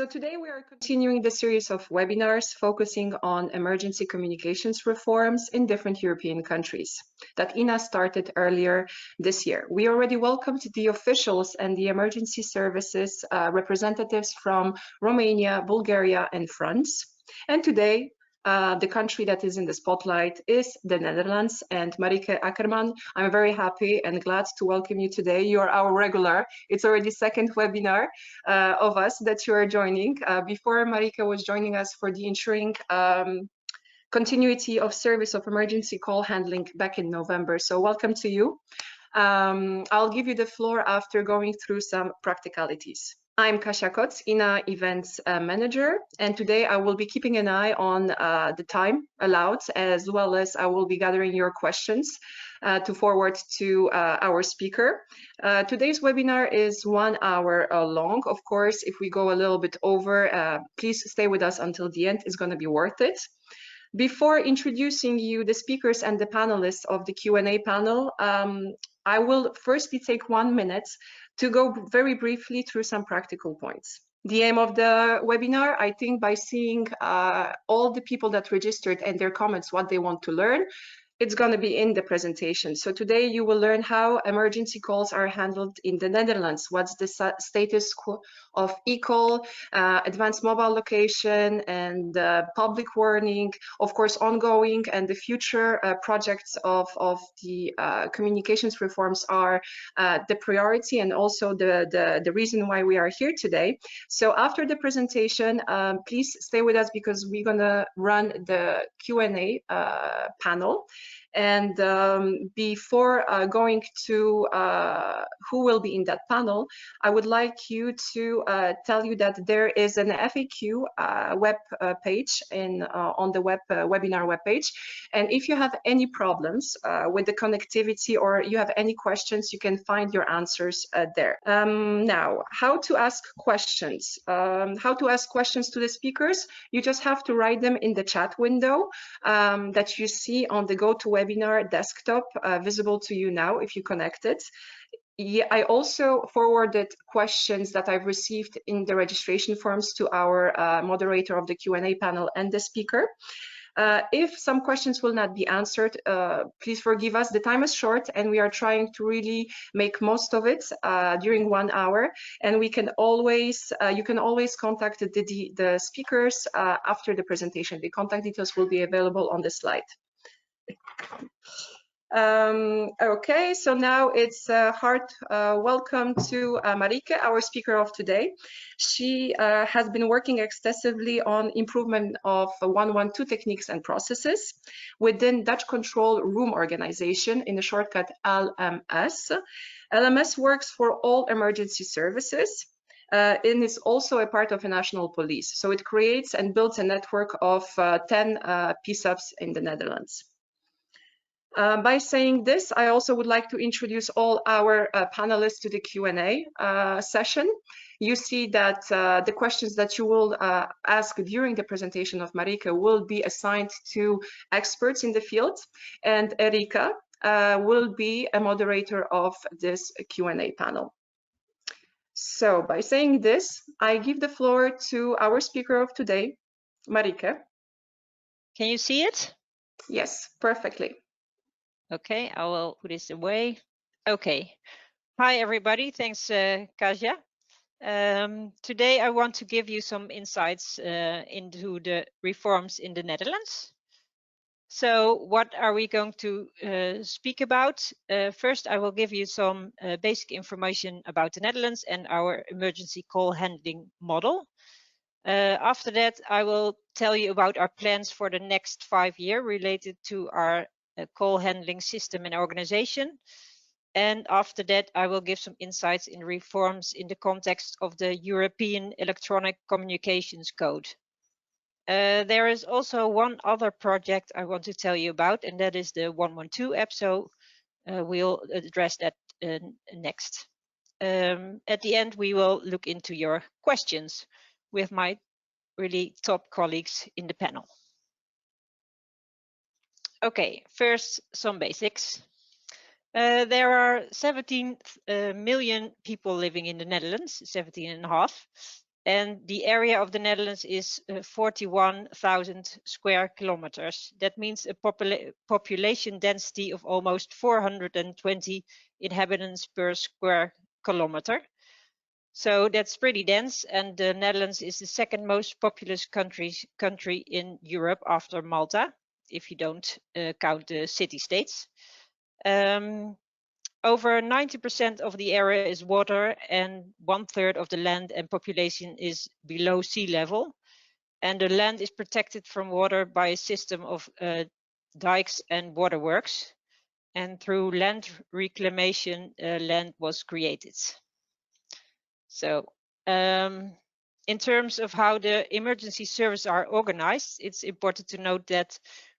So today we are continuing the series of webinars focusing on emergency communications reforms in different European countries that EENA started earlier this year. We already welcomed the officials and the emergency services representatives from Romania, Bulgaria, and France. And today, the country that is in the spotlight is the Netherlands, and Marieke Ackerman, I'm very happy and glad to welcome you today. You are our regular. It's already second webinar of us that you are joining. Before, Marieke was joining us for the ensuring continuity of service of emergency call handling back in November. So welcome to you. I'll give you the floor after going through some practicalities. I'm Kasia Koc, EENA Events Manager, and today I will be keeping an eye on the time allowed, as well as I will be gathering your questions to forward to our speaker. Today's webinar is 1 hour long. Of course, if we go a little bit over, please stay with us until the end. It's going to be worth it. Before introducing you the speakers and the panelists of the Q&A panel, I will firstly take 1 minute to go very briefly through some practical points. The aim of the webinar, I think, by seeing all the people that registered and their comments, what they want to learn, it's going to be in the presentation. So today you will learn how emergency calls are handled in the Netherlands. What's the status of e-call, advanced mobile location, and public warning, of course, ongoing and the future projects of the communications reforms are the priority and also the reason why we are here today. So after the presentation, please stay with us because we're going to run the Q&A panel. And before going to who will be in that panel, I would like you to tell you that there is an FAQ web page on the webinar web page. And if you have any problems with the connectivity or you have any questions, you can find your answers there. Now, how to ask questions? How to ask questions to the speakers? You just have to write them in the chat window that you see on the GoToWebinar desktop visible to you now if you connected. Yeah, I also forwarded questions that I've received in the registration forms to our moderator of the Q&A panel and the speaker. If some questions will not be answered, please forgive us. The time is short and we are trying to really make most of it during 1 hour. And we can always, you can always contact the speakers after the presentation. The contact details will be available on the slide. Okay, so now it's heart welcome to Marieke, our speaker of today. She has been working extensively on improvement of 112 techniques and processes within Dutch control room organization, in the shortcut LMS. LMS works for all emergency services. And is also a part of a national police. So it creates and builds a network of 10 PSAPs in the Netherlands. By saying this, I also would like to introduce all our panelists to the Q&A session. You see that the questions that you will ask during the presentation of Marieke will be assigned to experts in the field, and Erika will be a moderator of this Q&A panel. So by saying this, I give the floor to our speaker of today, Marieke. Can you see it? Yes, perfectly. Okay, I will put this away. Okay. Hi, everybody. Thanks, Kasia. Today, I want to give you some insights into the reforms in the Netherlands. So what are we going to speak about? First, I will give you some basic information about the Netherlands and our emergency call handling model. After that, I will tell you about our plans for the next 5 years related to our call handling system and organization. And after that, I will give some insights in reforms in the context of the European Electronic Communications Code. There is also one other project I want to tell you about, and that is the 112 app. So we'll address that next. At the end, we will look into your questions with my really top colleagues in the panel. Okay, first, some basics. There are 17 million people living in the Netherlands, 17.5. and the area of the Netherlands is 41,000 square kilometers. That means a population density of almost 420 inhabitants per square kilometer. So that's pretty dense, and the Netherlands is the second most populous country in Europe after Malta, if you don't count the city-states. Over 90% of the area is water, and 1/3 of the land and population is below sea level. And the land is protected from water by a system of dikes and waterworks. And through land reclamation, land was created. So in terms of how the emergency services are organized, it's important to note that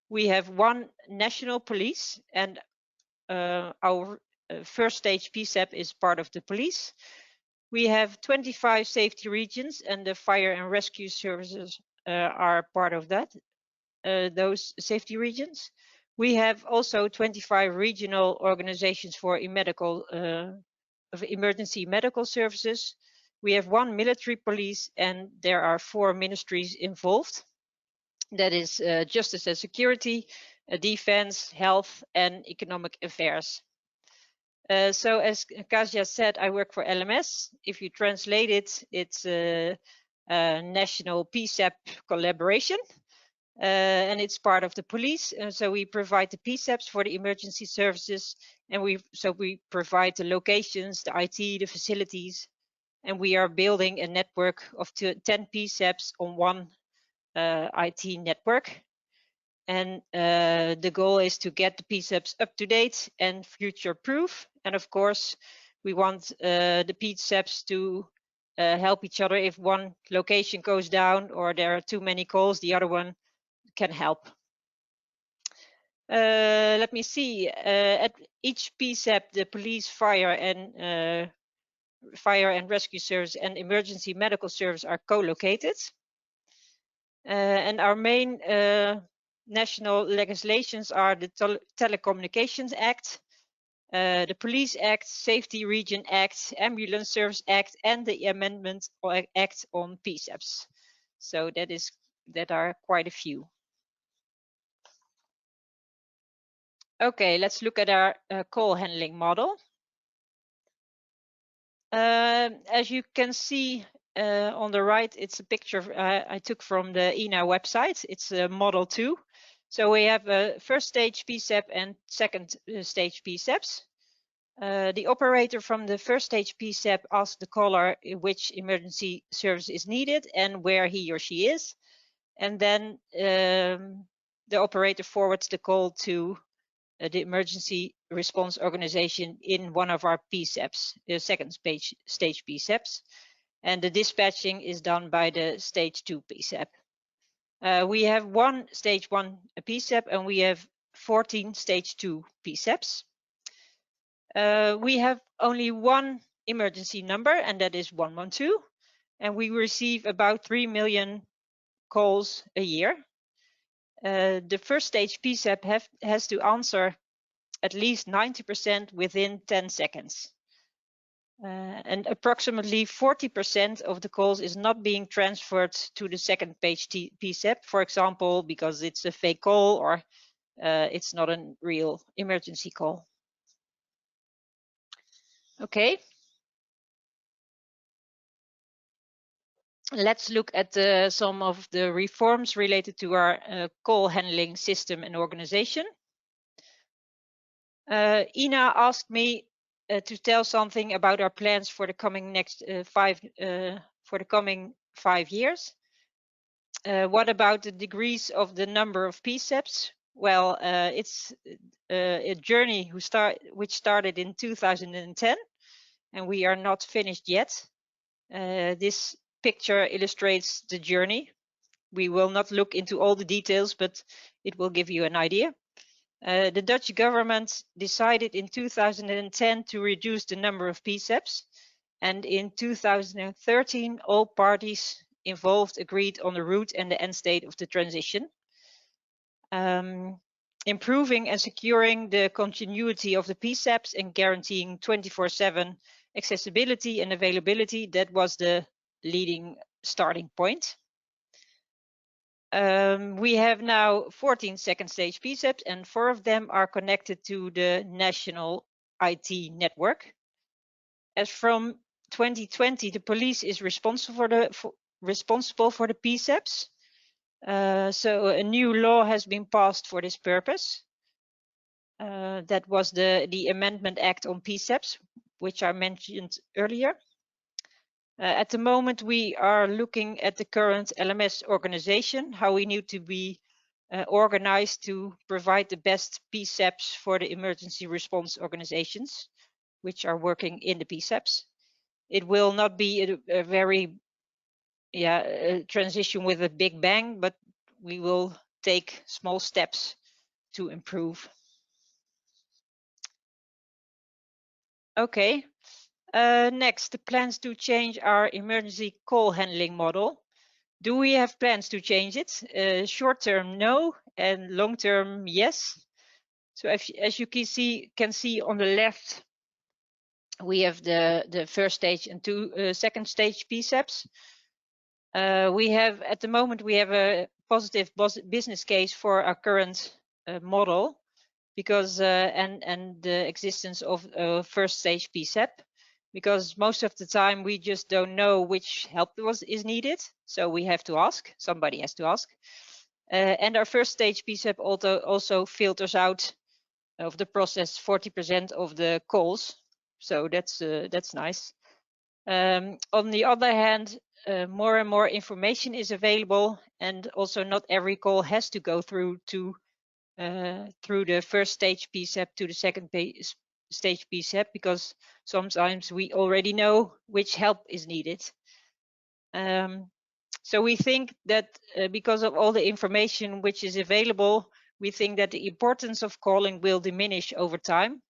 we have one national police, and our first stage PSAP is part of the police. We have 25 safety regions, and the fire and rescue services are part of that, those safety regions. We have also 25 regional organizations for emergency medical services. We have one military police, and there are 4 ministries involved. That is justice and security, defense, health, and economic affairs. So as Kasia said, I work for LMS. If you translate it, it's a national PSAP collaboration, and it's part of the police. So we provide the PSAPs for the emergency services, and we provide the locations, the IT, the facilities, and we are building a network of 10 PSAPs on one IT network. And the goal is to get the PSAPs up to date and future proof. And of course, we want the PSAPs to help each other. If one location goes down or there are too many calls, the other one can help. Let me see. At each PSAP, the police, fire and rescue service and emergency medical service are co-located. And our main national legislations are the Telecommunications Act, the Police Act, Safety Region Act, Ambulance Service Act, and the Amendment Act on PSAPs. So that are quite a few. Okay, let's look at our call handling model. As you can see on the right, it's a picture I took from the EENA website. It's model 2. So we have a first stage PSAP and second stage PSAPs. The operator from the first stage PSAP asks the caller which emergency service is needed and where he or she is. And then the operator forwards the call to the emergency response organization in one of our PSAPs, the second stage PSAPs. And the dispatching is done by the stage 2 PSAP. We have one stage 1 PSAP and we have 14 stage 2 PSAPs. We have only one emergency number, and that is 112. And we receive about 3 million calls a year. The first stage PSAP has to answer at least 90% within 10 seconds. And approximately 40% of the calls is not being transferred to the second page PSAP, for example, because it's a fake call or it's not a real emergency call. Okay. Let's look at some of the reforms related to our call handling system and organization. EENA asked me to tell something about our plans for the coming coming 5 years. What about the degrees of the number of PSAPs? Well, it's a journey which started in 2010, and we are not finished yet. This picture illustrates the journey. We will not look into all the details, but it will give you an idea. The Dutch government decided in 2010 to reduce the number of PSAPs, and in 2013 all parties involved agreed on the route and the end state of the transition. Improving and securing the continuity of the PSAPs and guaranteeing 24/7 accessibility and availability, that was the leading starting point. We have now 14 second stage PSAPs, and 4 of them are connected to the national IT network. As from 2020, the police is responsible for the PSAPs. So a new law has been passed for this purpose. That was the Amendment Act on PSAPs, which I mentioned earlier. At the moment, we are looking at the current LMS organization, how we need to be organized to provide the best PSAPs for the emergency response organizations, which are working in the PSAPs. It will not be a very transition with a big bang, but we will take small steps to improve. Okay. Next, the plans to change our emergency call handling model. Do we have plans to change it? Short term, no, and long term, yes. So as you can see on the left, we have the first stage and 2 second stage PSAPs. We have at the moment a positive business case for our current model, because and the existence of a first stage PSAP, because most of the time we just don't know which help is needed, so we have to ask. Somebody has to ask, and our first stage PSAP also filters out of the process 40% of the calls, so that's nice. On the other hand, more and more information is available, and also not every call has to go through the first stage PSAP to the second stage PSAP, because sometimes we already know which help is needed. So we think that because of all the information which is available, we think that the importance of calling will diminish over time.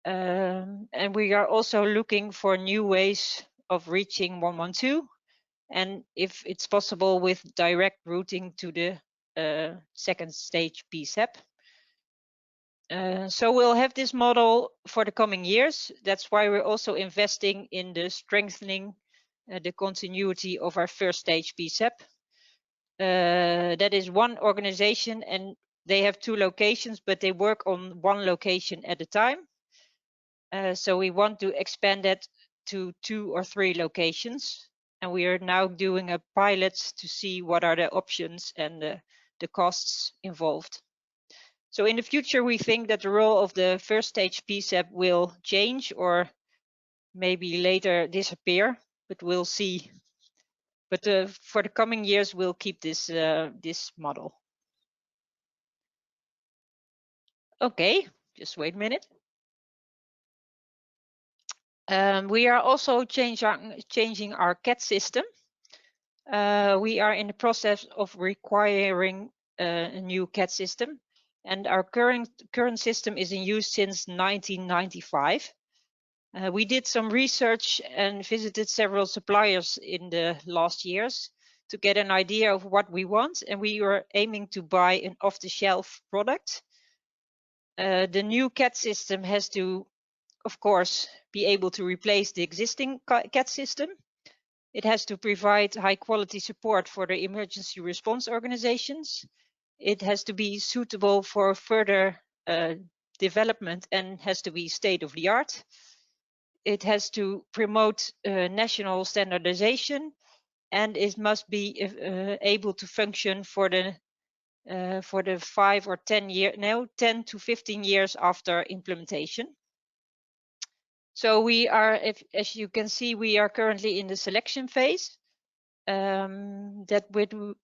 And we are also looking for new ways of reaching 112, and if it's possible, with direct routing to the second stage PSAP. So we'll have this model for the coming years. That's why we're also investing in the strengthening the continuity of our first stage PSAP. That is one organization, and they have 2 locations, but they work on 1 location at a time. So we want to expand that to 2 or 3 locations, and we are now doing a pilot to see what are the options and the costs involved. So in the future, we think that the role of the first stage PSAP will change, or maybe later disappear, but we'll see. But for the coming years, we'll keep this model. Okay, just wait a minute. We are also changing our CAT system. We are in the process of requiring a new CAT system, and our current system is in use since 1995. We did some research and visited several suppliers in the last years to get an idea of what we want, and we were aiming to buy an off-the-shelf product. The new CAT system has to, of course, be able to replace the existing CAT system. It has to provide high quality support for the emergency response organizations. It has to be suitable for further development and has to be state of the art. It has to promote national standardization, and it must be able to function for the 5 or 10 years, now 10 to 15 years after implementation. So we are, as you can see, we are currently in the selection phase. That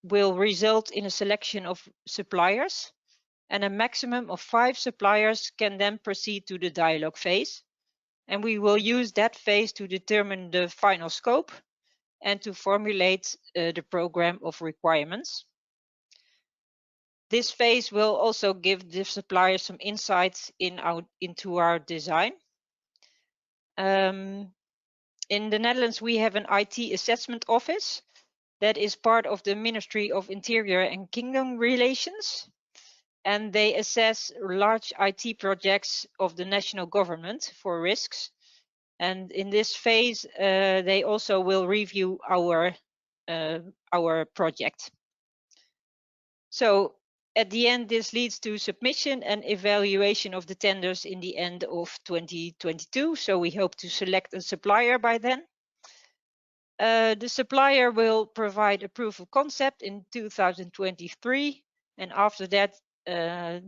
will result in a selection of suppliers, and a maximum of 5 suppliers can then proceed to the dialogue phase. And we will use that phase to determine the final scope and to formulate the program of requirements. This phase will also give the suppliers some insights into our design. In the Netherlands, we have an IT assessment office that is part of the Ministry of Interior and Kingdom Relations, and they assess large IT projects of the national government for risks. And in this phase, they also will review our our project. So at the end, this leads to submission and evaluation of the tenders in the end of 2022. So we hope to select a supplier by then. The supplier will provide a proof of concept in 2023, and after that, a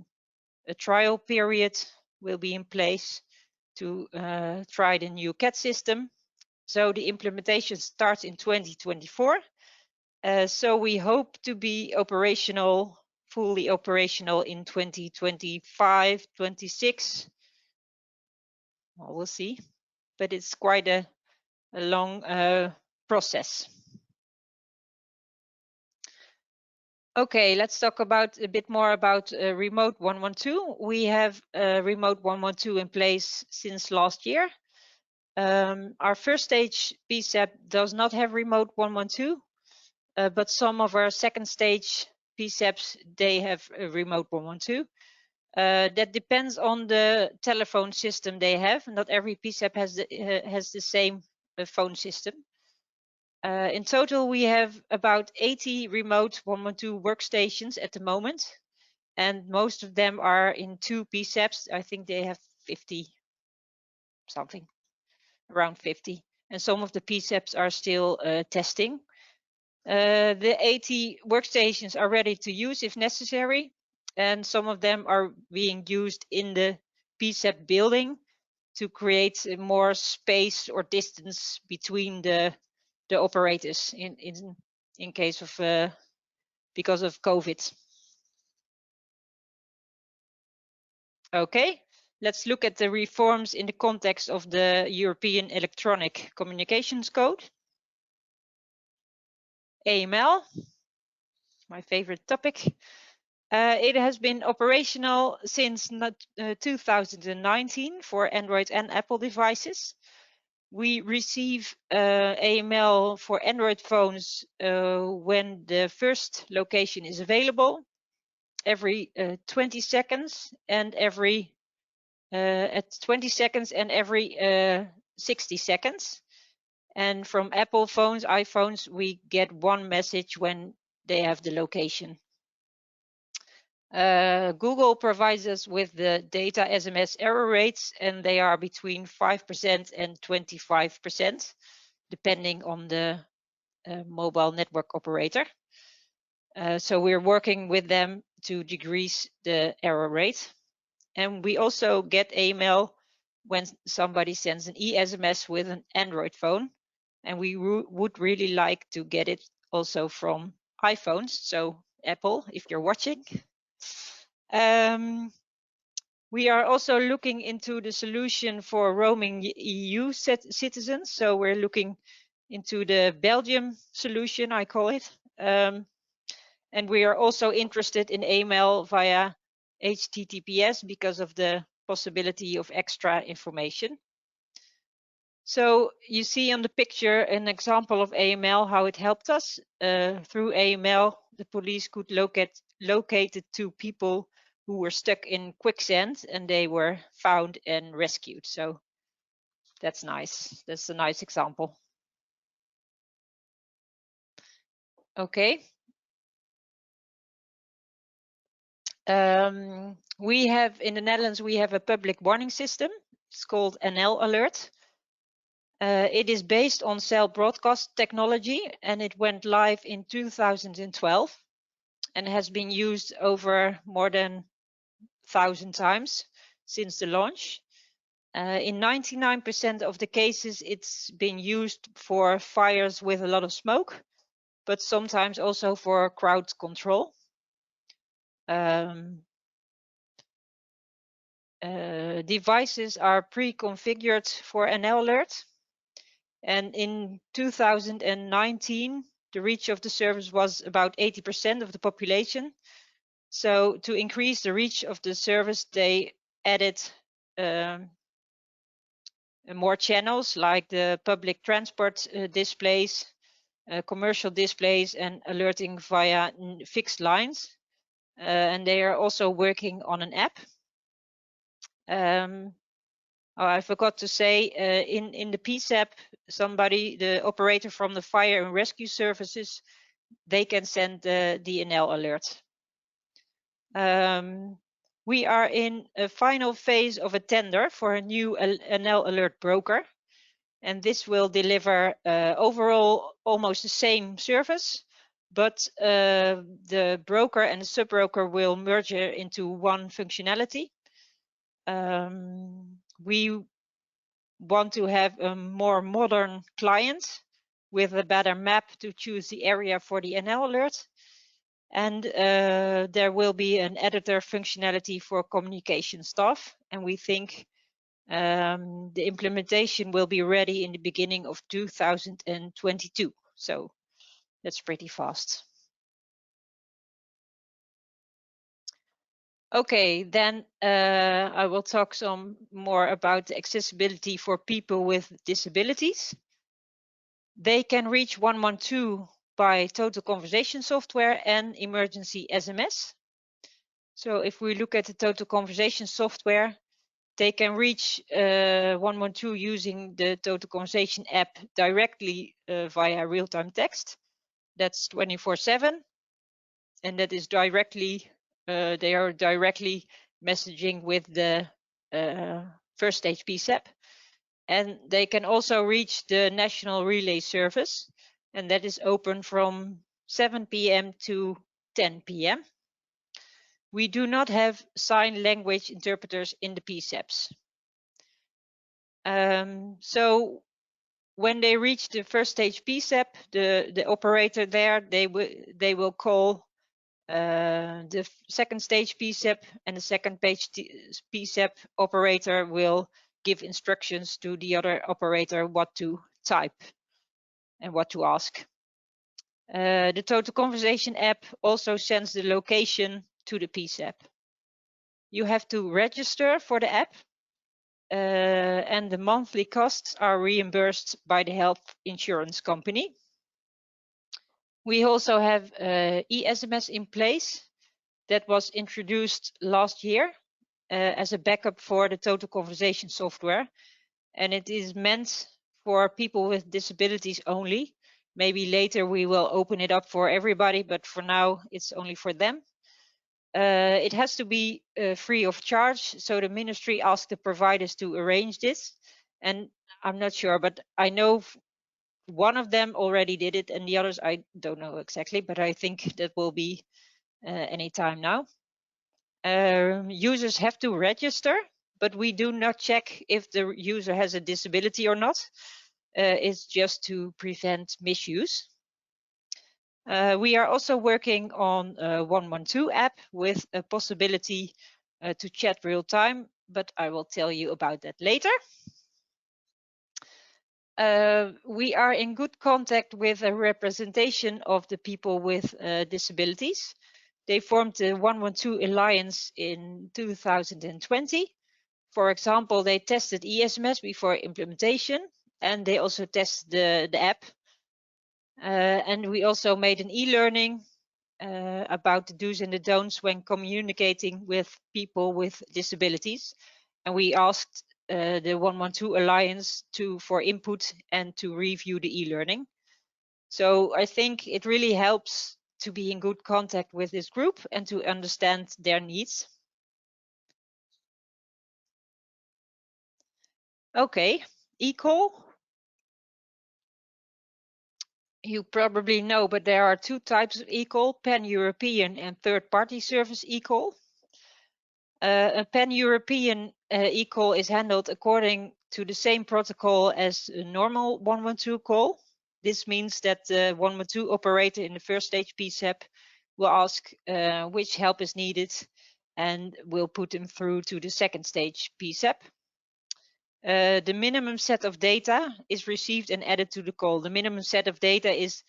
trial period will be in place to try the new CAD system. So the implementation starts in 2024. So we hope to be operational, fully operational in 2025, 26. Well, we'll see, but it's quite a long process. Okay, let's talk about a bit more about Remote 112. We have Remote 112 in place since last year. Our first stage PSAP does not have Remote 112, but some of our second stage PSAPs, they have a Remote 112. That depends on the telephone system they have. Not every PSAP has the same phone system. In total, we have about 80 remote 112 workstations at the moment, and most of them are in 2 PSAPs. I think they have 50 something, around 50, and some of the PSAPs are still testing. The 80 workstations are ready to use if necessary, and some of them are being used in the PSAP building to create more space or distance between the operators in case of because of COVID. Okay, let's look at the reforms in the context of the European Electronic Communications Code. AML, my favorite topic. It has been operational since 2019 for Android and Apple devices. We receive AML for Android phones when the first location is available, every 20 seconds and every at 20 seconds and every 60 seconds. And from Apple phones, iPhones, we get one message when they have the location. Google provides us with the data SMS error rates, and they are between 5% and 25%, depending on the mobile network operator. So we're working with them to decrease the error rate. And we also get AML when somebody sends an e-SMS with an Android phone, and we would really like to get it also from iPhones. So Apple, if you're watching. We are also looking into the solution for roaming EU citizens. So we're looking into the Belgium solution, I call it. And we are also interested in AML via HTTPS because of the possibility of extra information. So you see on the picture an example of AML, how it helped us. Through AML, the police could locate the 2 people who were stuck in quicksand, and they were found and rescued. So that's nice. That's a nice example. Okay. We have in the Netherlands, we have a public warning system. It's called NL Alert. It is based on cell broadcast technology, and it went live in 2012 and has been used over more than 1,000 times since the launch. In 99% of the cases, it's been used for fires with a lot of smoke, but sometimes also for crowd control. Devices are pre-configured for NL Alert. And in 2019, the reach of the service was about 80% of the population. So to increase the reach of the service, they added more channels like the public transport displays, commercial displays, and alerting via fixed lines. And they are also working on an app. Oh, I forgot to say, in the PSAP, the operator from the fire and rescue services, they can send the NL alert. We are in a final phase of a tender for a new NL alert broker, and this will deliver overall almost the same service, but the broker and the sub-broker will merge into one functionality. We want to have a more modern client with a better map to choose the area for the NL alert. And there will be an editor functionality for communication staff. And we think the implementation will be ready in the beginning of 2022. So that's pretty fast. Okay, then I will talk some more about accessibility for people with disabilities. They can reach 112 by total conversation software and emergency SMS. So if we look at the total conversation software, they can reach 112 using the total conversation app directly via real-time text. That's 24/7, and that is directly they are directly messaging with the first stage PSAP. And they can also reach the national relay service, and that is open from 7 p.m. to 10 p.m. We do not have sign language interpreters in the PSAPs. So when they reach the first stage PSAP, the operator there, they will call the second stage PSAP, and the second page PSAP operator will give instructions to the other operator what to type and what to ask. The total conversation app also sends the location to the PSAP. You have to register for the app, and the monthly costs are reimbursed by the health insurance company. We also have e-SMS in place that was introduced last year as a backup for the total conversation software, and it is meant for people with disabilities only. Maybe later we will open it up for everybody, but for now it's only for them. It has to be free of charge, so the ministry asked the providers to arrange this, and I'm not sure, but I know one of them already did it, and the others I don't know exactly, but I think that will be any time now. Users have to register, but we do not check if the user has a disability or not. It's just to prevent misuse. We are also working on a 112 app with a possibility to chat real time, but I will tell you about that later. We are in good contact with a representation of the people with disabilities. They formed the 112 Alliance in 2020. For example, they tested e-SMS before implementation, and they also tested the app. And we also made an e-learning about the do's and the don'ts when communicating with people with disabilities. And we asked the 112 Alliance for input and to review the e-learning. So I think it really helps to be in good contact with this group and to understand their needs. Okay, eCall. You probably know, but there are two types of eCall, pan-European and third-party service eCall. A pan-European eCall is handled according to the same protocol as a normal 112 call. This means that the 112 operator in the first stage PSAP will ask which help is needed and will put them through to the second stage PSAP. The minimum set of data is received and added to the call. The minimum set of data is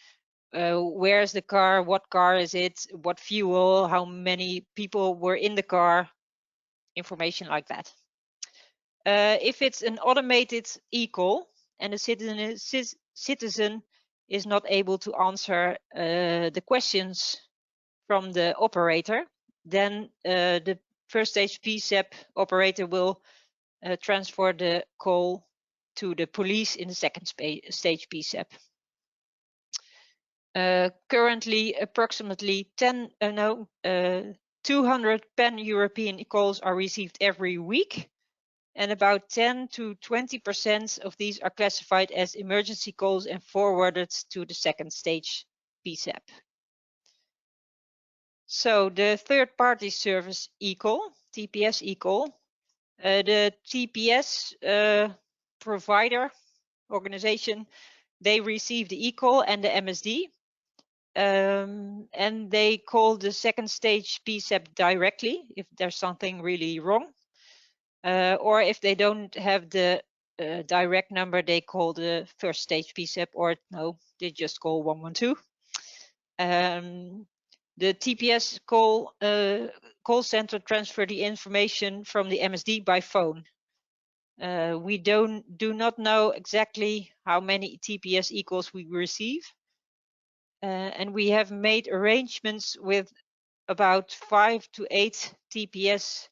where's the car, what car is it, what fuel, how many people were in the car, information like that. If it's an automated e-call and the citizen is not able to answer the questions from the operator, then the first stage PSAP operator will transfer the call to the police in the second stage PSAP. Currently, approximately 200 pan-European calls are received every week, and about 10 to 20% of these are classified as emergency calls and forwarded to the second stage PSAP. So the third-party service eCall, TPS eCall, the TPS provider organization, they receive the eCall and the MSD, and they call the second stage PSAP directly if there's something really wrong. Or if they don't have the direct number, they call the first stage PSAP, or no, they just call 112. The TPS call center transfer the information from the MSD by phone. We do not know exactly how many TPS eCalls we receive, and we have made arrangements with about 5 to 8 TPS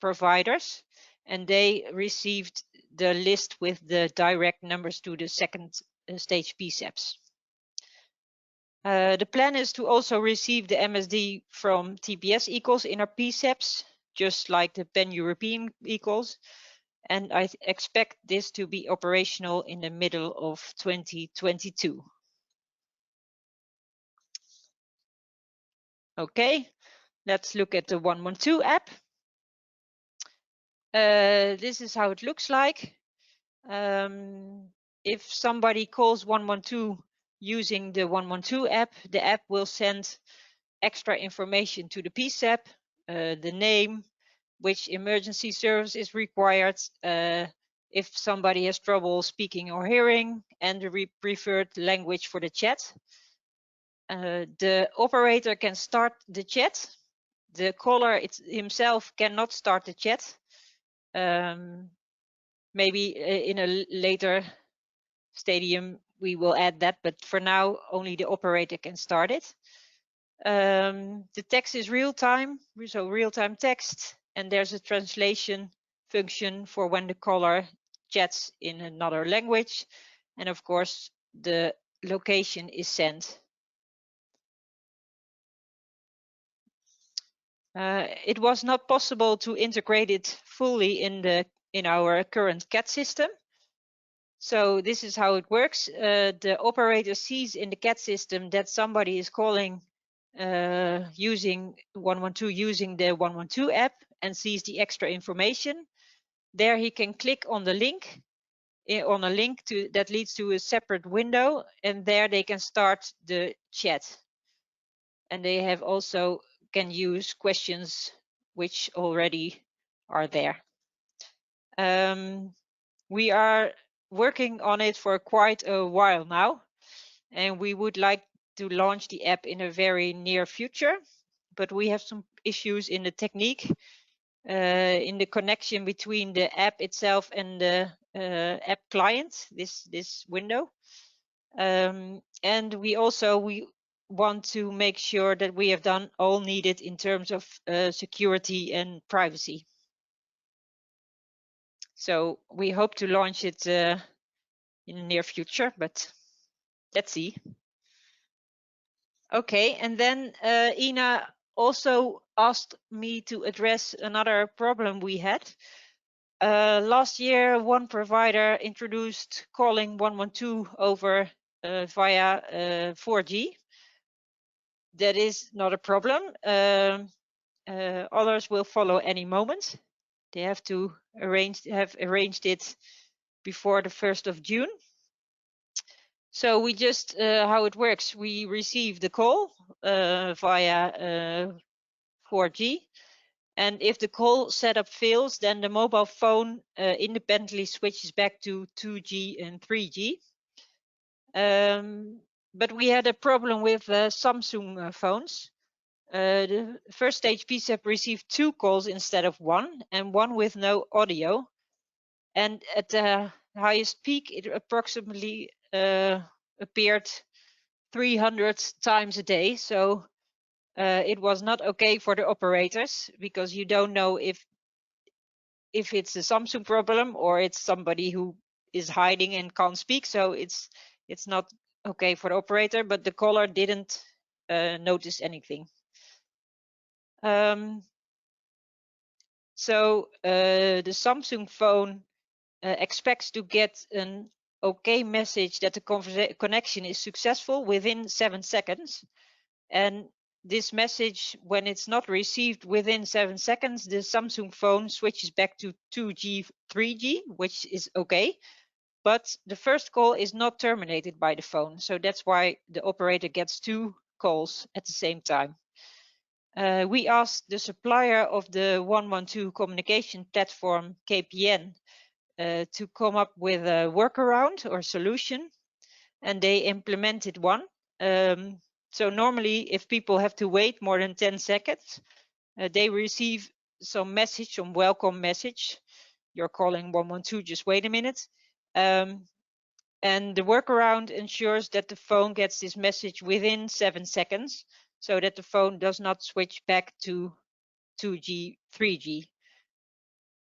providers, and they received the list with the direct numbers to the second stage PSAPs. The plan is to also receive the MSD from TPS eCalls in our PSAPs, just like the pan-European eCalls, and I expect this to be operational in the middle of 2022. Okay, let's look at the 112 app. This is how it looks like. If somebody calls 112 using the 112 app, the app will send extra information to the PSAP, the name, which emergency service is required, if somebody has trouble speaking or hearing, and the preferred language for the chat. The operator can start the chat. The caller himself cannot start the chat. Maybe in a later stadium we will add that, but for now only the operator can start it. The text is real-time, so real-time text, and there's a translation function for when the caller chats in another language, and of course the location is sent. It was not possible to integrate it fully in our current CAT system. So this is how it works. The operator sees in the CAT system that somebody is calling using 112 using the 112 app and sees the extra information. There he can click on the link, on a link that leads to a separate window, and there they can start the chat. And they have also can use questions which already are there. We are working on it for quite a while now, and we would like to launch the app in a very near future, but we have some issues in the technique, in the connection between the app itself and the app client, this window. And we want to make sure that we have done all needed in terms of security and privacy. So we hope to launch it in the near future, but let's see. Okay, and then EENA also asked me to address another problem we had. Last year, one provider introduced calling 112 over via 4G. That is not a problem. Others will follow any moment. They have to have arranged it before the 1st of June. So we just, how it works, we receive the call via 4G. And if the call setup fails, then the mobile phone independently switches back to 2G and 3G. But we had a problem with Samsung phones. The first stage PSAP received 2 calls instead of 1, and 1 with no audio. And at the highest peak, it approximately appeared 300 times a day. So it was not okay for the operators, because you don't know if if it's a Samsung problem or it's somebody who is hiding and can't speak. So it's not okay for the operator, but the caller didn't notice anything. So the Samsung phone expects to get an okay message that the connection is successful within 7 seconds. And this message, when it's not received within 7 seconds, the Samsung phone switches back to 2G, 3G, which is okay. But the first call is not terminated by the phone. So that's why the operator gets 2 calls at the same time. We asked the supplier of the 112 communication platform, KPN, to come up with a workaround or solution, and they implemented one. So normally, if people have to wait more than 10 seconds, they receive some message, some welcome message. You're calling 112, just wait a minute. And the workaround ensures that the phone gets this message within 7 seconds, so that the phone does not switch back to 2G, 3G.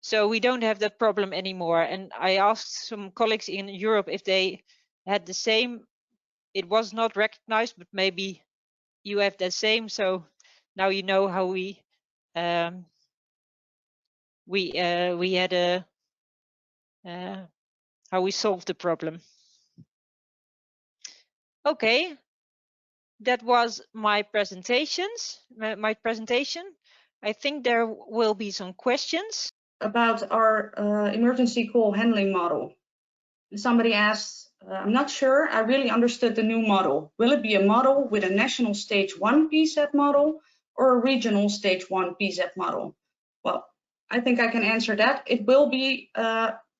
So we don't have that problem anymore. And I asked some colleagues in Europe if they had the same. It was not recognized, but maybe you have the same. So now you know how we had a how we solved the problem. Okay, that was my presentation. I think there will be some questions about our emergency call handling model. Somebody asked, I'm not sure I really understood the new model. Will it be a model with a national stage 1 PSAP model or a regional stage 1 PSAP model? Well, I think I can answer that. It will be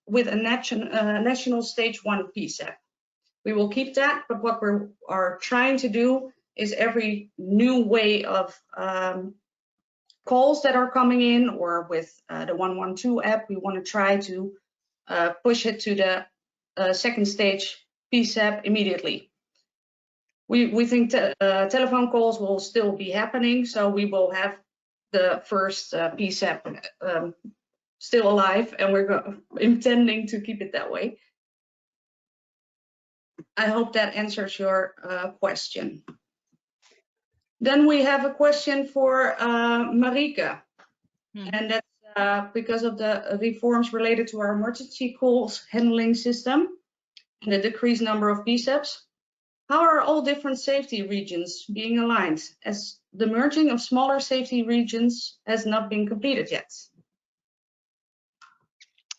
with a national stage 1 PSAP. We will keep that, but what we are trying to do is every new way of calls that are coming in, or with the 112 app, we want to try to push it to the second stage PSAP immediately. We think telephone calls will still be happening, so we will have the first PSAP still alive, and we're intending to keep it that way. I hope that answers your question. Then we have a question for Marieke, and that's because of the reforms related to our emergency calls handling system and the decreased number of PSAPs. How are all different safety regions being aligned, as the merging of smaller safety regions has not been completed yet?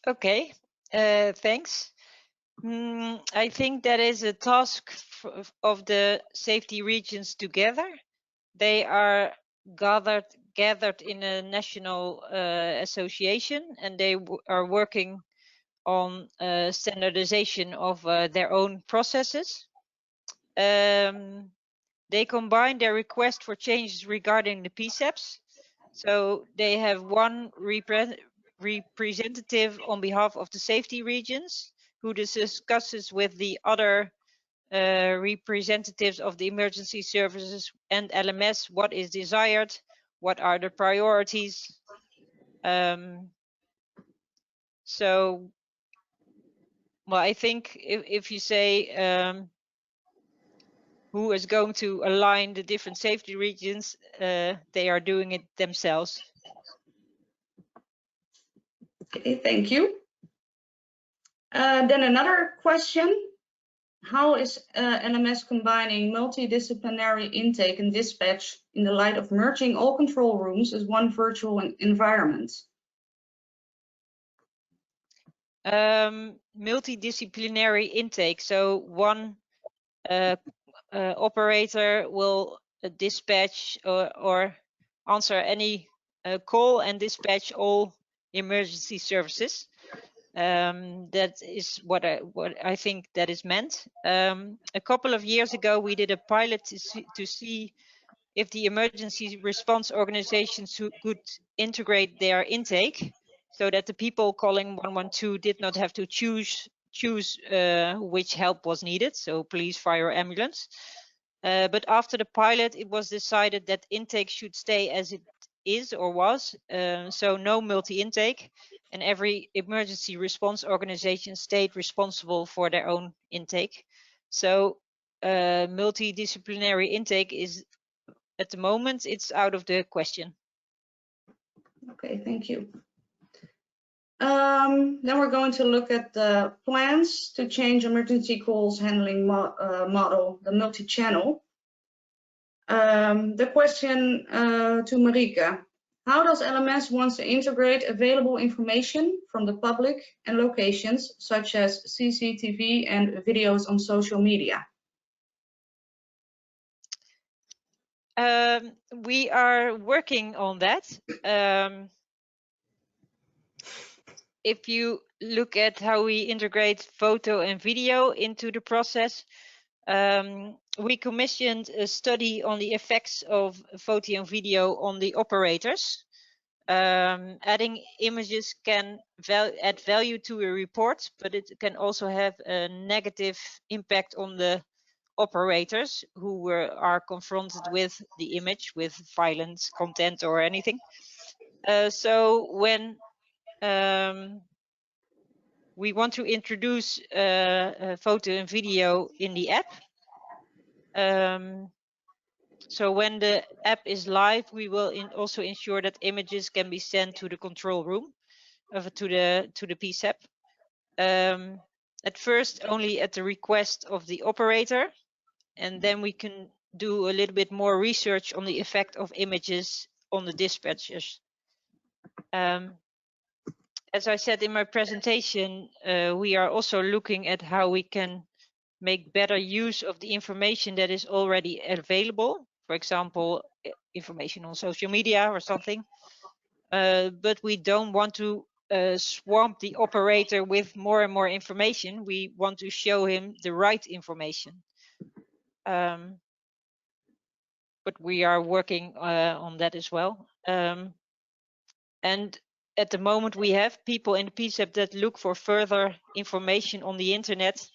Okay, thanks. I think that is a task of the safety regions together. They are gathered in a national association, and they are working on standardization of their own processes. They combine their request for changes regarding the PSAPs. So they have one representative on behalf of the safety regions who discusses with the other representatives of the emergency services and LMS what is desired, what are the priorities. So, well, I think if you say who is going to align the different safety regions, they are doing it themselves. Okay, thank you. Then another question. How is LMS combining multidisciplinary intake and dispatch in the light of merging all control rooms as one virtual environment? Multidisciplinary intake. So one operator will dispatch or answer any call and dispatch all emergency services. That is what I think that is meant. A couple of years ago, we did a pilot to see if the emergency response organizations could integrate their intake, so that the people calling 112 did not have to choose which help was needed, so police, fire, ambulance. But after the pilot, it was decided that intake should stay as it is or was, so no multi-intake, and every emergency response organization stayed responsible for their own intake. So multidisciplinary intake is, at the moment, it's out of the question. Okay, thank you. Then we're going to look at the plans to change emergency calls handling model, the multi-channel. The question to Marieke: how does LMS want to integrate available information from the public and locations such as CCTV and videos on social media? We are working on that. If you look at how we integrate photo and video into the process, we commissioned a study on the effects of photo and video on the operators. Adding images can add value to a report, but it can also have a negative impact on the operators who are confronted with the image, with violent content or anything. So when we want to introduce photo and video in the app, so when the app is live, we will also ensure that images can be sent to the control room, to the PSAP. At first, only at the request of the operator, and then we can do a little bit more research on the effect of images on the dispatchers. As I said in my presentation, we are also looking at how we can make better use of the information that is already available. For example, information on social media or something. But we don't want to swamp the operator with more and more information. We want to show him the right information. But we are working on that as well. And at the moment, we have people in the PSAP that look for further information on the internet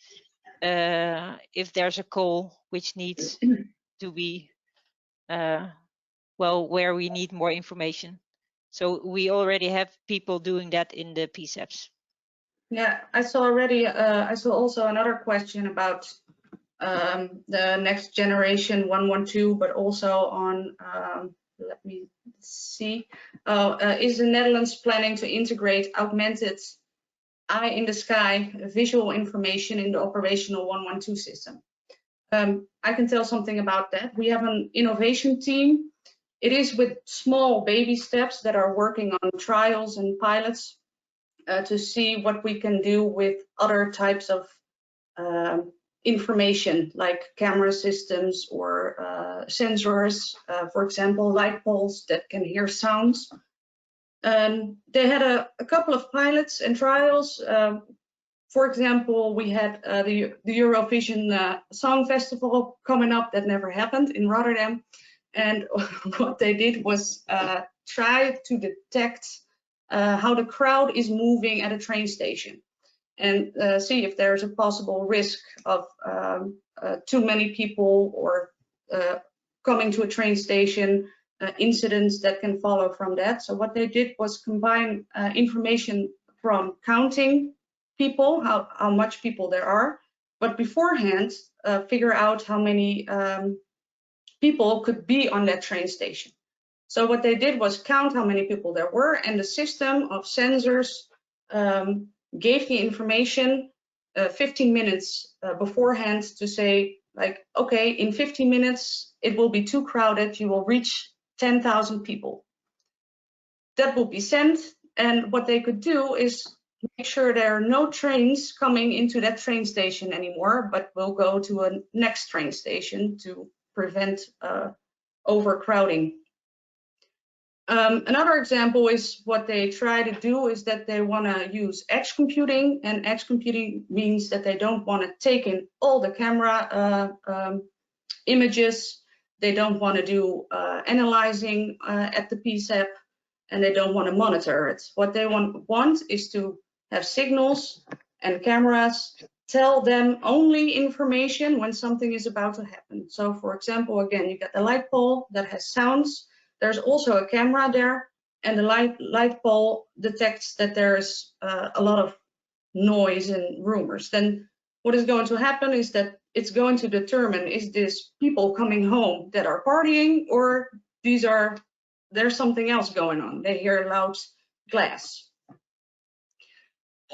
if there's a call which needs to be, well, where we need more information. So we already have people doing that in the PSAPs. Yeah, I saw also another question about the next generation 112, but also on, let me see, is the Netherlands planning to integrate augmented eye in the sky visual information in the operational 112 system? I can tell something about that. We have an innovation team. It is with small baby steps that are working on trials and pilots to see what we can do with other types of information, like camera systems or sensors, for example, light poles that can hear sounds. They had a couple of pilots and trials. For example, we had the Eurovision Song Festival coming up that never happened in Rotterdam. And what they did was try to detect how the crowd is moving at a train station and see if there's a possible risk of too many people or coming to a train station, incidents that can follow from that. So what they did was combine information from counting people, how much people there are, but beforehand figure out how many people could be on that train station. So what they did was count how many people there were, and the system of sensors gave the information 15 minutes beforehand to say, like, okay, in 15 minutes it will be too crowded, you will reach 10,000 people. That will be sent, and what they could do is make sure there are no trains coming into that train station anymore, but will go to a next train station to prevent overcrowding. Another example is what they try to do is that they want to use edge computing, and edge computing means that they don't want to take in all the camera images, they don't want to do analyzing at the PSAP, and they don't want to monitor it. What they want is to have signals and cameras tell them only information when something is about to happen. So for example, again, you get the light pole that has sounds there's also a camera there, and the light pole detects that there's a lot of noise and rumors. Then what is going to happen is that it's going to determine, is this people coming home that are partying, or there's something else going on. They hear loud glass.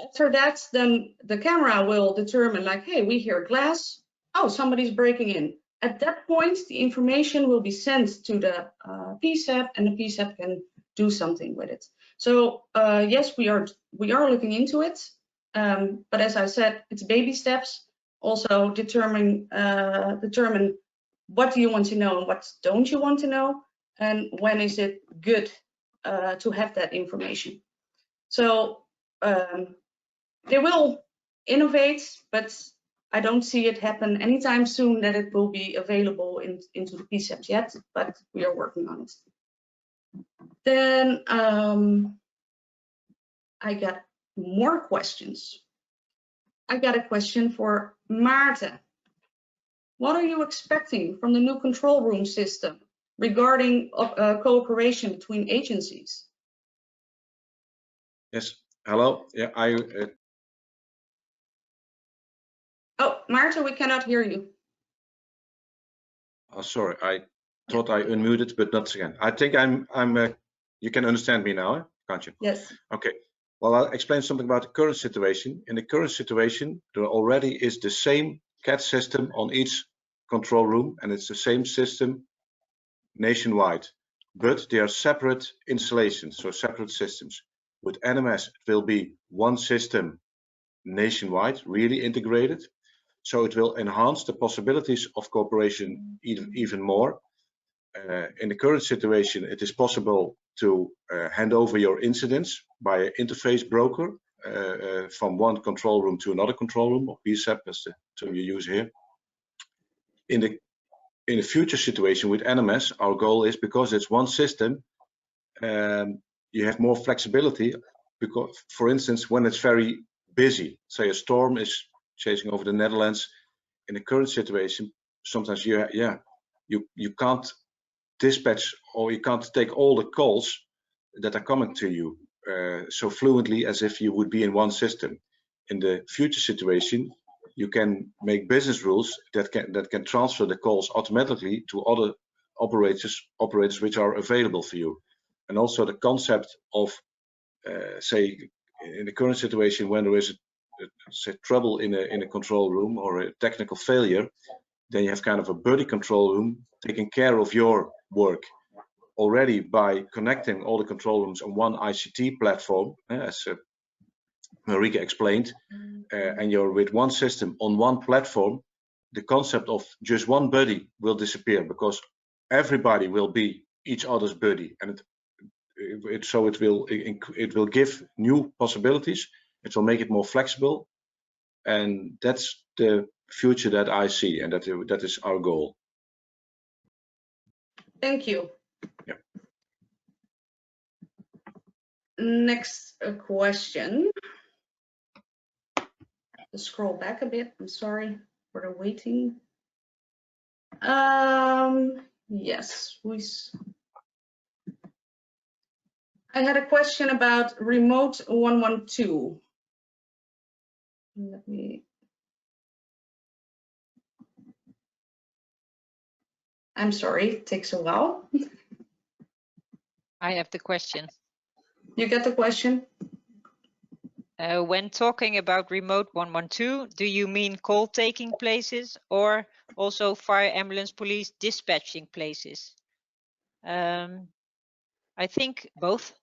After that, then the camera will determine, like, hey, we hear glass. Oh, somebody's breaking in. At that point, the information will be sent to the PSAP, and the PSAP can do something with it. So yes, we are looking into it, but as I said, it's baby steps. Also determine what do you want to know and what don't you want to know, and when is it good to have that information. So they will innovate, but I don't see it happen anytime soon that it will be available into the PSAPs yet, but we are working on it. Then I got more questions. I got a question for Maarten. What are you expecting from the new control room system regarding cooperation between agencies? Yes, hello. Yeah, Oh, Maarten, we cannot hear you. Oh, sorry, I thought I unmuted, but not again. I think you can understand me now, can't you? Yes. Okay. Well, I'll explain something about the current situation. In the current situation, there already is the same CAD system on each control room, and it's the same system nationwide, but they are separate installations, so separate systems. With NMS, it will be one system nationwide, really integrated. So it will enhance the possibilities of cooperation even more. In the current situation, it is possible to hand over your incidents by an interface broker from one control room to another control room, or PSAP, that's the term you use here. In the future situation with NMS, our goal is, because it's one system, you have more flexibility. Because, for instance, when it's very busy, say a storm is chasing over the Netherlands, in the current situation, sometimes you can't dispatch, or you can't take all the calls that are coming to you so fluently as if you would be in one system. In the future situation, you can make business rules that can transfer the calls automatically to other operators which are available for you. And also the concept of say in the current situation, when there is say trouble in a control room or a technical failure, then you have kind of a buddy control room taking care of your work already by connecting all the control rooms on one ICT platform, as Marieke explained, and you're with one system on one platform. The concept of just one buddy will disappear, because everybody will be each other's buddy, and it will give new possibilities. It will make it more flexible, and that's the future that I see, and that is our goal. Thank you. Yeah. Next question. Let's scroll back a bit. I'm sorry for the waiting. Yes, I had a question about remote 112. Let me. I'm sorry, it takes a while. I have the question. You get the question? When talking about remote 112, do you mean call taking places or also fire, ambulance, police dispatching places? I think both.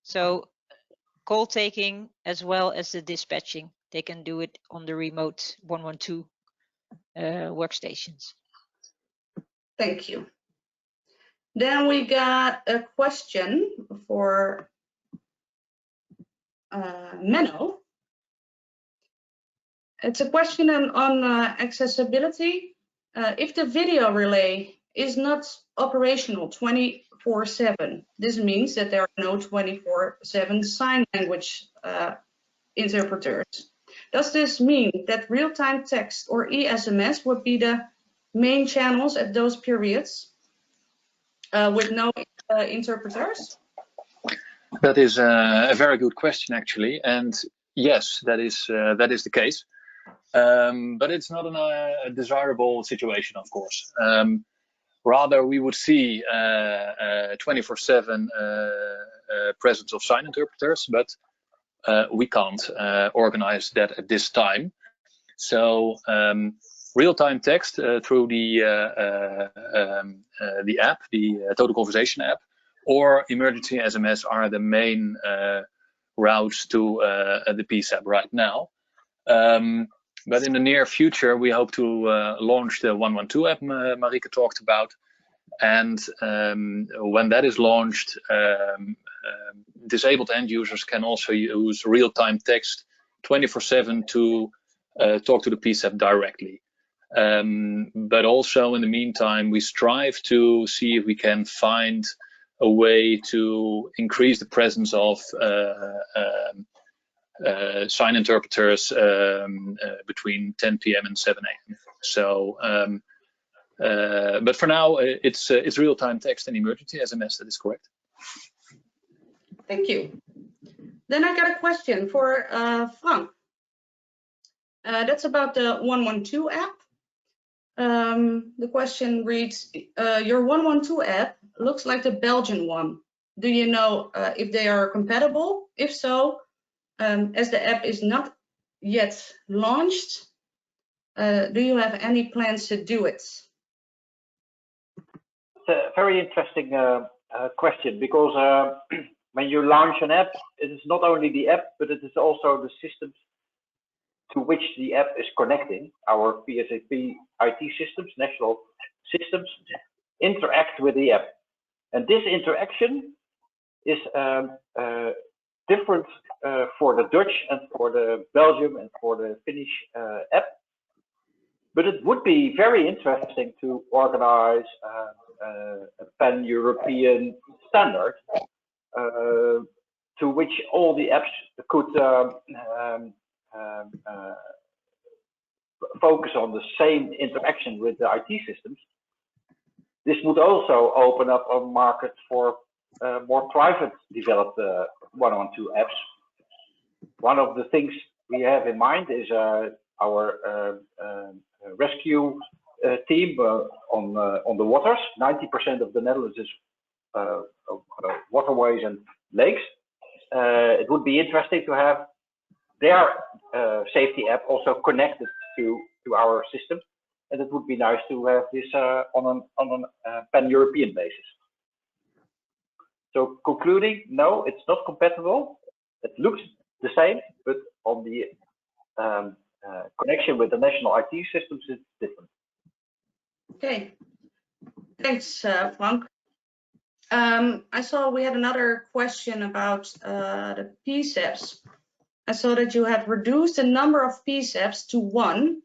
So call taking as well as the dispatching, they can do it on the remote 112 workstations. Thank you. Then we got a question for Menno. It's a question on accessibility. If the video relay is not operational 24/7, this means that there are no 24/7 sign language interpreters. Does this mean that real-time text or ESMS would be the main channels at those periods? with no interpreters? That is a very good question, actually, and yes, that is the case. But it's not a desirable situation, of course. Rather, we would see 24/7 presence of sign interpreters, but we can't organize that at this time. So real-time text through the app, the Total Conversation app, or emergency SMS are the main routes to the PSAP right now. But in the near future, we hope to launch the 112 app Marieke talked about. And when that is launched, disabled end users can also use real-time text 24/7 to talk to the PSAP directly. But also in the meantime, we strive to see if we can find a way to increase the presence of sign interpreters between 10 p.m. and 7 a.m. So, but for now, it's real-time text and emergency SMS. That is correct. Thank you. Then I got a question for Frank. That's about the 112 app. The question reads, your 112 app looks like the Belgian one. Do you know if they are compatible? If so, as the app is not yet launched, do you have any plans to do it? It's a very interesting question, because when you launch an app, it is not only the app, but it is also the systems to which the app is connecting. Our PSAP IT systems, national systems, interact with the app. And this interaction is different for the Dutch and for the Belgium and for the Finnish app. But it would be very interesting to organize a pan-European standard to which all the apps could focus on the same interaction with the IT systems. This would also open up a market for more private developed 112 apps. One of the things we have in mind is our rescue team on the waters. 90% of the Netherlands is waterways and lakes. It would be interesting to have their safety app also connected to our system, and it would be nice to have this on a pan-European basis. So concluding, no, it's not compatible. It looks the same, but on the connection with the national IT systems, it's different. Okay, thanks, Frank. I saw we had another question about the PSAPs. I saw that you have reduced the number of PSAPs to 1,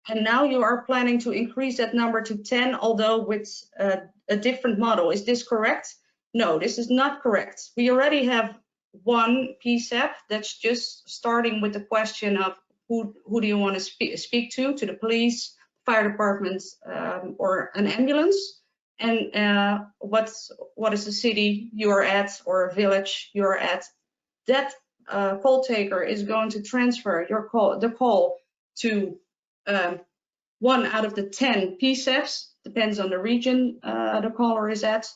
and now you are planning to increase that number to 10, although with a different model. Is this correct? No, this is not correct. We already have 1 PSAP that's just starting with the question of who do you want to speak to the police, fire department, or an ambulance, and what is the city you are at or a village you are at. That call taker is going to transfer the call to 1 out of the 10 PSAPs, depends on the region the caller is at,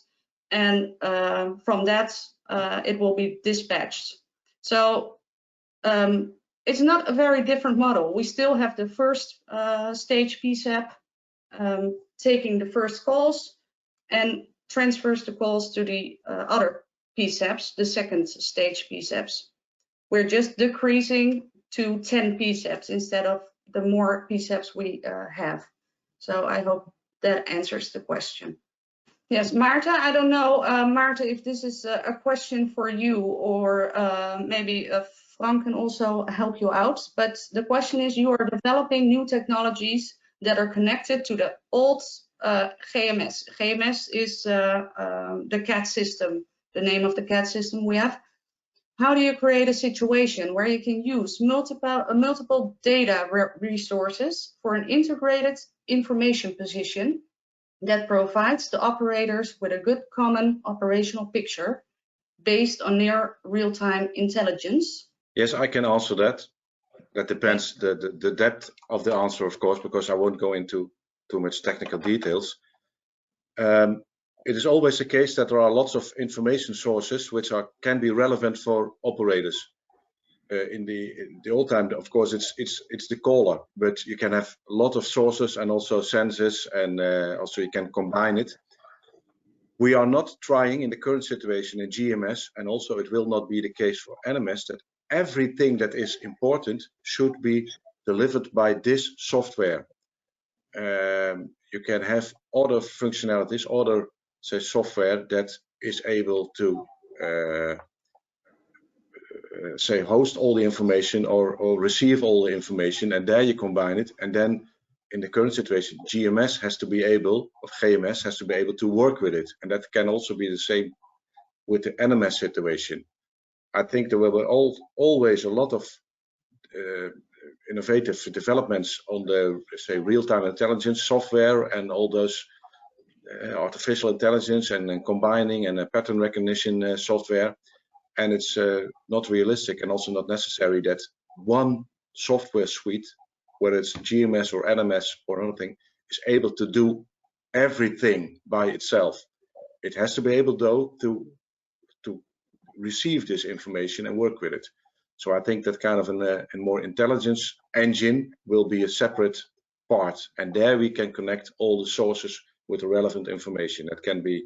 and from that it will be dispatched. So it's not a very different model. We still have the first stage PSAP taking the first calls and transfers the calls to the other PSAPs, the second stage PSAPs. We're just decreasing to 10 PSAPs instead of the more PSAPs we have. So I hope that answers the question. Yes, Marta, I don't know, Marta, if this is a question for you, or maybe Frank can also help you out. But the question is, you are developing new technologies that are connected to the old GMS. GMS is the CAD system, the name of the CAD system we have. How do you create a situation where you can use multiple data resources for an integrated information position that provides the operators with a good common operational picture based on near real-time intelligence? Yes, I can answer that. That depends the depth of the answer, of course, because I won't go into too much technical details. It is always the case that there are lots of information sources which can be relevant for operators. In the old time, of course, it's the caller, but you can have a lot of sources and also sensors, and also you can combine it. We are not trying in the current situation in GMS, and also it will not be the case for NMS, that everything that is important should be delivered by this software. You can have other functionalities, other say software that is able to say host all the information or receive all the information, and there you combine it. And then in the current situation, GMS has to be able, or GMS has to be able to work with it, and that can also be the same with the NMS situation. I think there will be always a lot of innovative developments on the, say, real-time intelligence software and all those artificial intelligence and combining and pattern recognition software. And it's not realistic and also not necessary that one software suite, whether it's GMS or NMS or anything, is able to do everything by itself. It has to be able, though, to receive this information and work with it. So I think that kind of a more intelligence engine will be a separate part, and there we can connect all the sources with the relevant information. That can be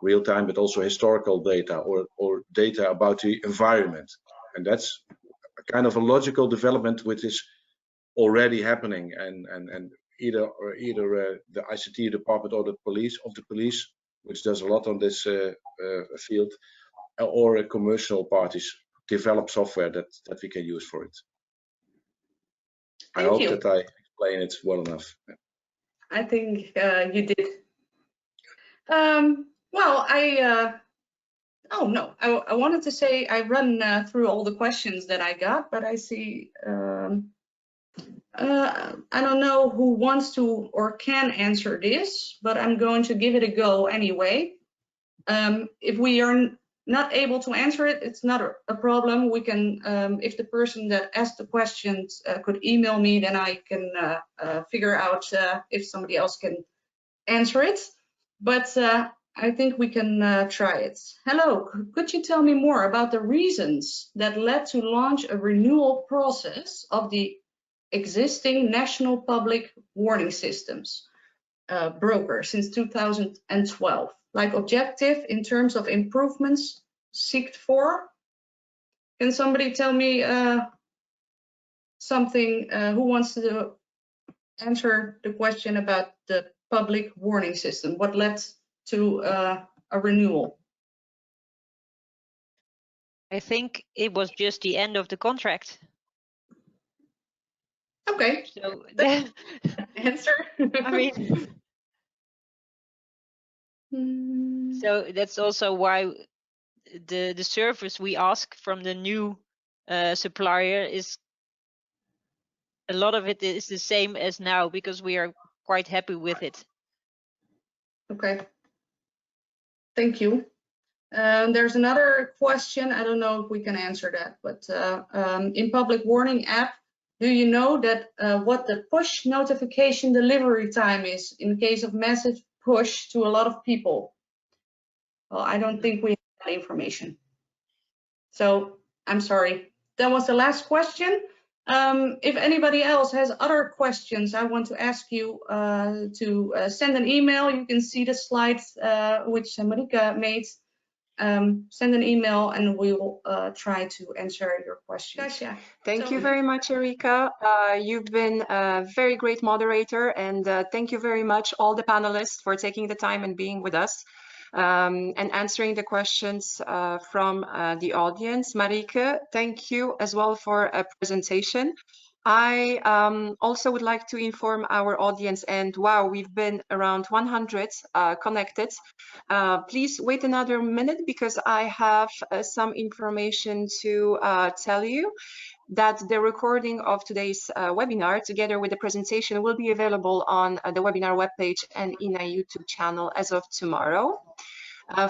real time, but also historical data or data about the environment. And that's a kind of a logical development which is already happening, and either the ICT department or the police, which does a lot on this field, or commercial parties develop software that we can use for it. I hope that I explain it well enough. I think you did. Well, oh no, I wanted to say I run through all the questions that I got, but I see I don't know who wants to or can answer this, but I'm going to give it a go anyway. If we are not able to answer it, it's not a problem. We can, if the person that asked the questions could email me, then I can figure out if somebody else can answer it. But I think we can try it. Hello, could you tell me more about the reasons that led to launch a renewal process of the existing national public warning systems broker since 2012? Like objective in terms of improvements seeked for? Can somebody tell me something? Who wants to answer the question about the public warning system? What led to a renewal? I think it was just the end of the contract. Okay. So Answer. I mean, so that's also why the service we ask from the new supplier is, a lot of it is the same as now, because we are quite happy with it. Okay. Thank you. There's another question. I don't know if we can answer that, but in public warning app, do you know that what the push notification delivery time is in case of massive push to a lot of people? Well, I don't think we have that information. So I'm sorry. That was the last question. If anybody else has other questions, I want to ask you to send an email. You can see the slides which Marieke made. Send an email and we will try to answer your questions. Kasia, thank you very much, Erika. You've been a very great moderator, and thank you very much all the panelists for taking the time and being with us and answering the questions from the audience. Marieke, thank you as well for a presentation. I also would like to inform our audience, and wow, we've been around 100 connected. Please wait another minute because I have some information to tell you. that the recording of today's webinar, together with the presentation, will be available on the webinar webpage and EENA YouTube channel as of tomorrow.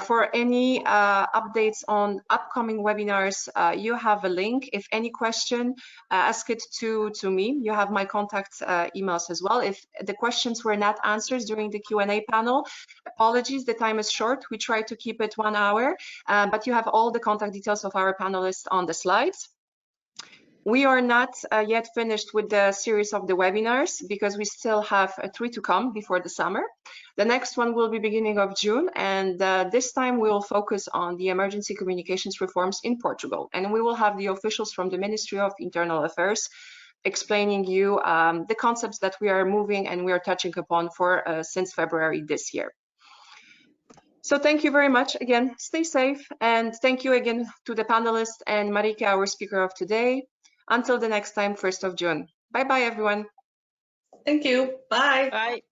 For any updates on upcoming webinars, you have a link. If any question, ask it to me. You have my contact emails as well. If the questions were not answered during the Q&A panel, apologies, the time is short. We try to keep it 1 hour, but you have all the contact details of our panelists on the slides. We are not yet finished with the series of the webinars because we still have 3 to come before the summer. The next one will be beginning of June, and this time we will focus on the emergency communications reforms in Portugal. And we will have the officials from the Ministry of Internal Affairs explaining you the concepts that we are moving and we are touching upon for since February this year. So thank you very much again. Stay safe, and thank you again to the panelists and Marieke, our speaker of today. Until the next time, 1st of June. Bye-bye, everyone. Thank you. Bye. Bye.